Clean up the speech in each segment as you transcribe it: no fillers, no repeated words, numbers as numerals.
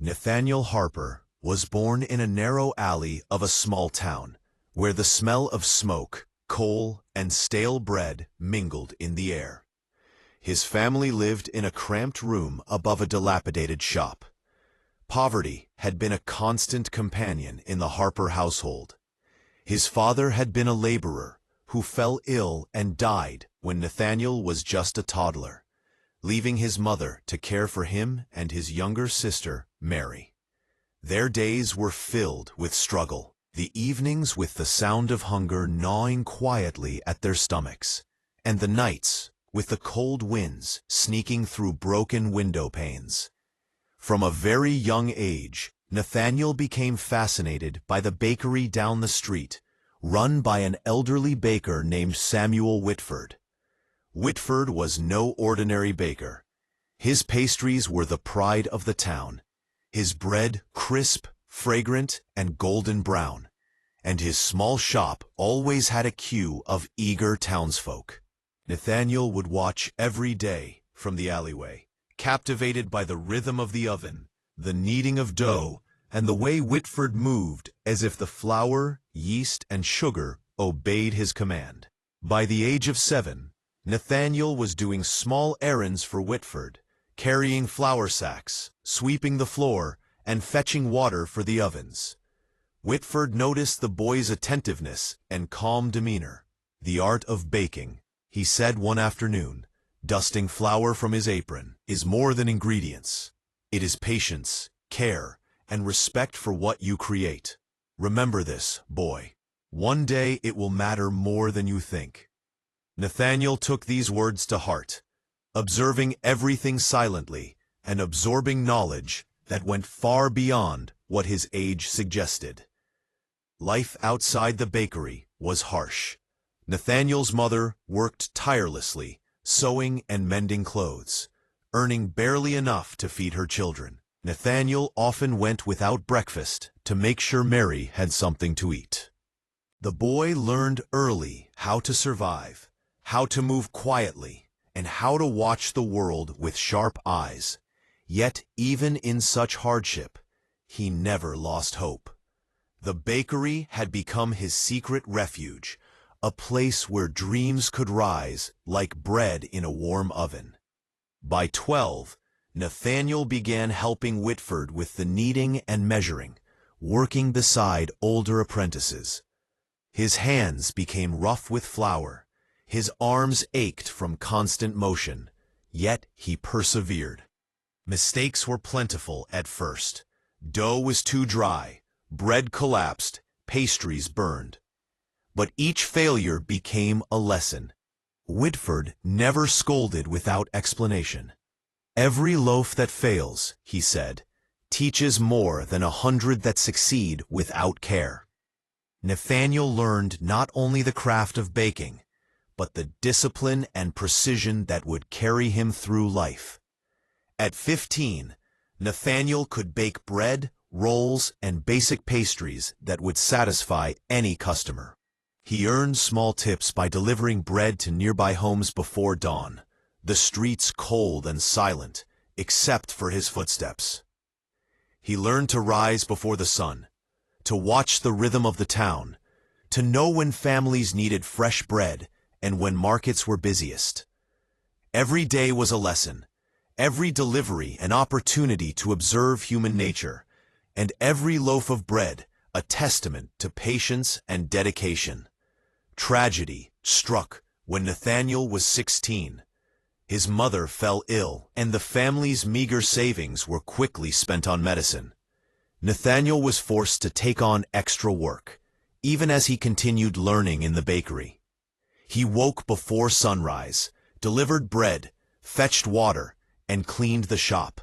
Nathaniel Harper was born in a narrow alley of a small town, where the smell of smoke, coal, and stale bread mingled in the air. His family lived in a cramped room above a dilapidated shop. Poverty had been a constant companion in the Harper household. His father had been a laborer who fell ill and died when Nathaniel was just a toddler, leaving his mother to care for him and his younger sister, Mary. Their days were filled with struggle, the evenings with the sound of hunger gnawing quietly at their stomachs, and the nights with the cold winds sneaking through broken window panes. From a very young age, Nathaniel became fascinated by the bakery down the street, run by an elderly baker named Samuel Whitford. Whitford was no ordinary baker. His pastries were the pride of the town, his bread crisp, fragrant, and golden brown, and his small shop always had a queue of eager townsfolk. Nathaniel would watch every day from the alleyway, captivated by the rhythm of the oven, the kneading of dough, and the way Whitford moved as if the flour, yeast, and sugar obeyed his command. By the age of 7, Nathaniel was doing small errands for Whitford, carrying flour sacks, sweeping the floor, and fetching water for the ovens. Whitford noticed the boy's attentiveness and calm demeanor. "The art of baking," he said one afternoon, dusting flour from his apron, "is more than ingredients. It is patience, care, and respect for what you create. Remember this, boy. One day it will matter more than you think." Nathaniel took these words to heart, observing everything silently and absorbing knowledge that went far beyond what his age suggested. Life outside the bakery was harsh. Nathaniel's mother worked tirelessly, sewing and mending clothes, earning barely enough to feed her children. Nathaniel often went without breakfast to make sure Mary had something to eat. The boy learned early how to survive, how to move quietly, and how to watch the world with sharp eyes. Yet, even in such hardship, he never lost hope. The bakery had become his secret refuge, a place where dreams could rise like bread in a warm oven. By 12, Nathaniel began helping Whitford with the kneading and measuring, working beside older apprentices. His hands became rough with flour, his arms ached from constant motion, yet he persevered. Mistakes were plentiful at first. Dough was too dry, bread collapsed, pastries burned. But each failure became a lesson. Whitford never scolded without explanation. "Every loaf that fails," he said, "teaches more than 100 that succeed without care." Nathaniel learned not only the craft of baking, but the discipline and precision that would carry him through life. At 15, Nathaniel could bake bread, rolls, and basic pastries that would satisfy any customer. He earned small tips by delivering bread to nearby homes before dawn, the streets cold and silent, except for his footsteps. He learned to rise before the sun, to watch the rhythm of the town, to know when families needed fresh bread and when markets were busiest. Every day was a lesson, every delivery an opportunity to observe human nature, and every loaf of bread a testament to patience and dedication. Tragedy struck when Nathaniel was 16. His mother fell ill, and the family's meager savings were quickly spent on medicine. Nathaniel was forced to take on extra work, even as he continued learning in the bakery. He woke before sunrise, delivered bread, fetched water, and cleaned the shop.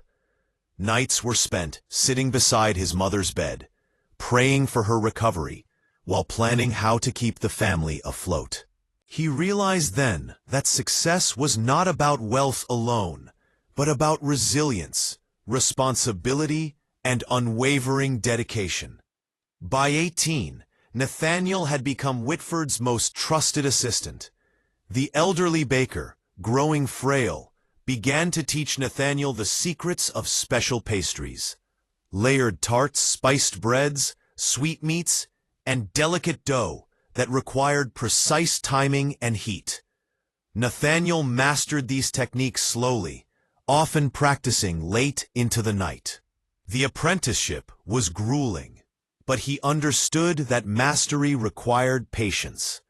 Nights were spent sitting beside his mother's bed, praying for her recovery, while planning how to keep the family afloat. He realized then that success was not about wealth alone, but about resilience, responsibility, and unwavering dedication. By 18, Nathaniel had become Whitford's most trusted assistant. The elderly baker, growing frail, began to teach Nathaniel the secrets of special pastries. layered tarts, spiced breads, sweetmeats, and delicate dough that required precise timing and heat. Nathaniel mastered these techniques slowly, often practicing late into the night. The apprenticeship was grueling, but he understood that mastery required patience.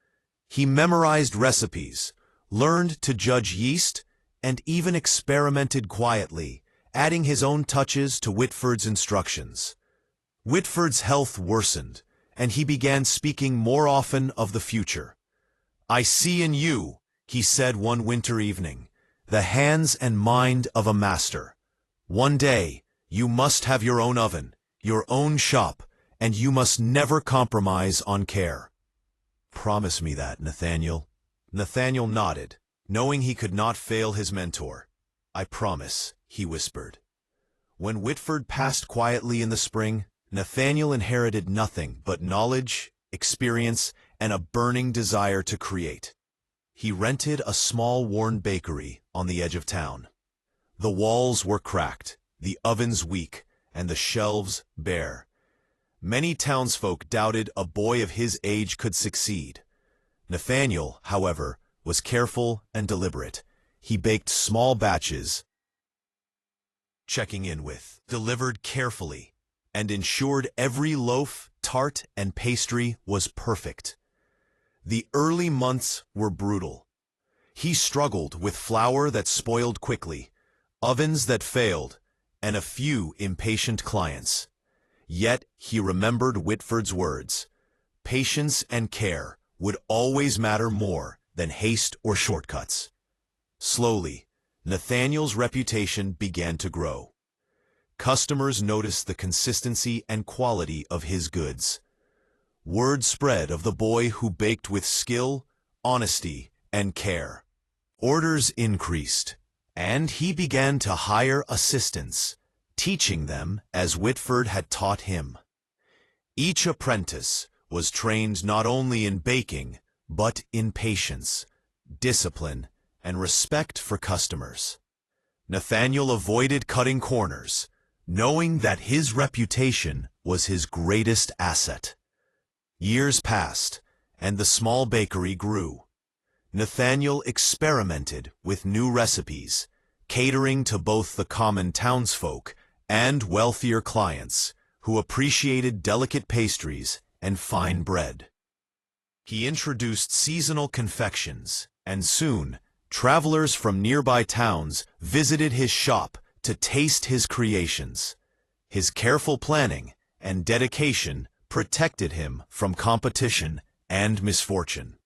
He memorized recipes, learned to judge yeast, and even experimented quietly, adding his own touches to Whitford's instructions. Whitford's health worsened, and he began speaking more often of the future. "I see in you," he said one winter evening, "the hands and mind of a master. One day, you must have your own oven, your own shop, and you must never compromise on care." "Promise me that, Nathaniel." Nathaniel nodded, knowing he could not fail his mentor. "I promise," he whispered. When Whitford passed quietly in the spring, Nathaniel inherited nothing but knowledge, experience, and a burning desire to create. He rented a small worn bakery on the edge of town. The walls were cracked, the ovens weak, and the shelves bare. Many townsfolk doubted a boy of his age could succeed. Nathaniel, however, was careful and deliberate. He baked small batches, checking in with, delivered carefully, and ensured every loaf, tart, and pastry was perfect. The early months were brutal. He struggled with flour that spoiled quickly, ovens that failed, and a few impatient clients. Yet he remembered Whitford's words: patience and care would always matter more than haste or shortcuts. Slowly, Nathaniel's reputation began to grow. Customers noticed the consistency and quality of his goods. Word spread of the boy who baked with skill, honesty, and care. Orders increased, and he began to hire assistants, teaching them as Whitford had taught him. Each apprentice was trained not only in baking, but in patience, discipline, and respect for customers. Nathaniel avoided cutting corners, knowing that his reputation was his greatest asset. Years passed, and the small bakery grew. Nathaniel experimented with new recipes, catering to both the common townsfolk and wealthier clients who appreciated delicate pastries and fine bread. He introduced seasonal confections, and soon, travelers from nearby towns visited his shop to taste his creations. His careful planning and dedication protected him from competition and misfortune.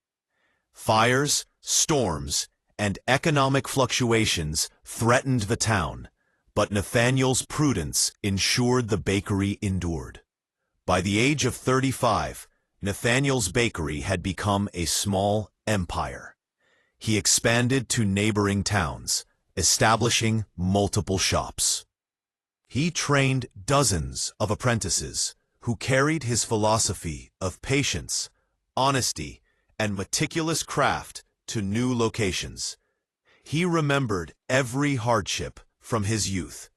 Fires, storms, and economic fluctuations threatened the town, but Nathaniel's prudence ensured the bakery endured. By the age of 35, Nathaniel's bakery had become a small empire. He expanded to neighboring towns, establishing multiple shops. He trained dozens of apprentices who carried his philosophy of patience, honesty, and meticulous craft to new locations. He remembered every hardship from his youth,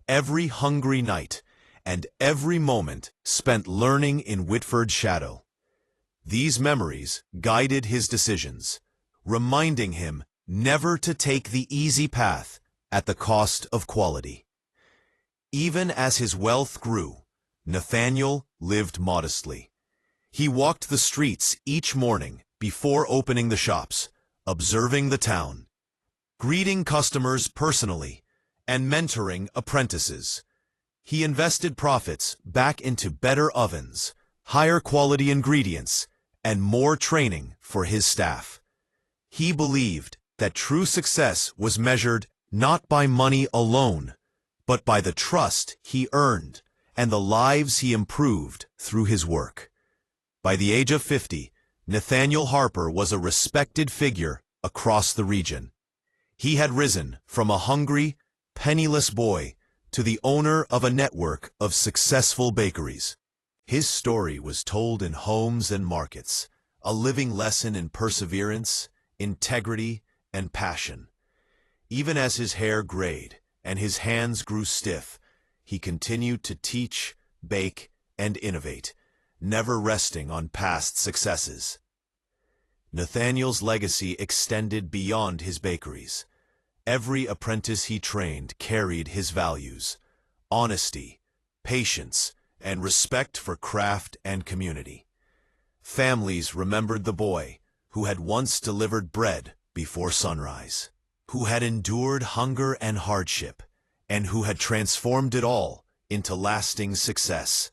every hungry night, and every moment spent learning in Whitford's shadow. These memories guided his decisions, reminding him never to take the easy path at the cost of quality. Even as his wealth grew, Nathaniel lived modestly. He walked the streets each morning before opening the shops, observing the town, greeting customers personally, and mentoring apprentices. He invested profits back into better ovens, higher quality ingredients, and more training for his staff. He believed that true success was measured not by money alone, but by the trust he earned and the lives he improved through his work. By the age of 50, Nathaniel Harper was a respected figure across the region. He had risen from a hungry, penniless boy to the owner of a network of successful bakeries. His story was told in homes and markets, a living lesson in perseverance, integrity, and passion. Even as his hair grayed and his hands grew stiff, he continued to teach, bake, and innovate, never resting on past successes. Nathaniel's legacy extended beyond his bakeries. Every apprentice he trained carried his values: honesty, patience, and respect for craft and community. Families remembered the boy who had once delivered bread before sunrise, who had endured hunger and hardship, and who had transformed it all into lasting success.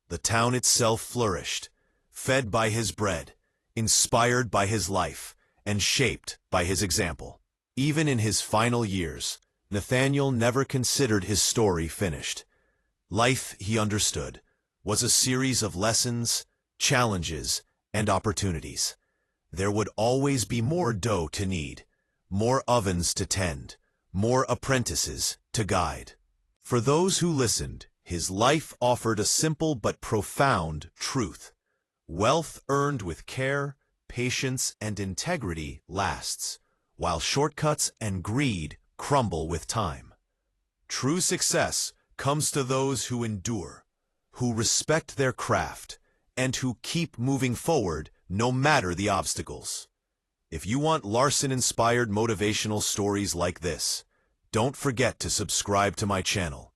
The town itself flourished, fed by his bread, inspired by his life, and shaped by his example. Even in his final years, Nathaniel never considered his story finished. Life, he understood, was a series of lessons, challenges, and opportunities. There would always be more dough to knead, more ovens to tend, more apprentices to guide. For those who listened, his life offered a simple but profound truth: wealth earned with care, patience, and integrity lasts, while shortcuts and greed crumble with time. True success comes to those who endure, who respect their craft, and who keep moving forward no matter the obstacles. If you want Larsson-inspired motivational stories like this, don't forget to subscribe to my channel.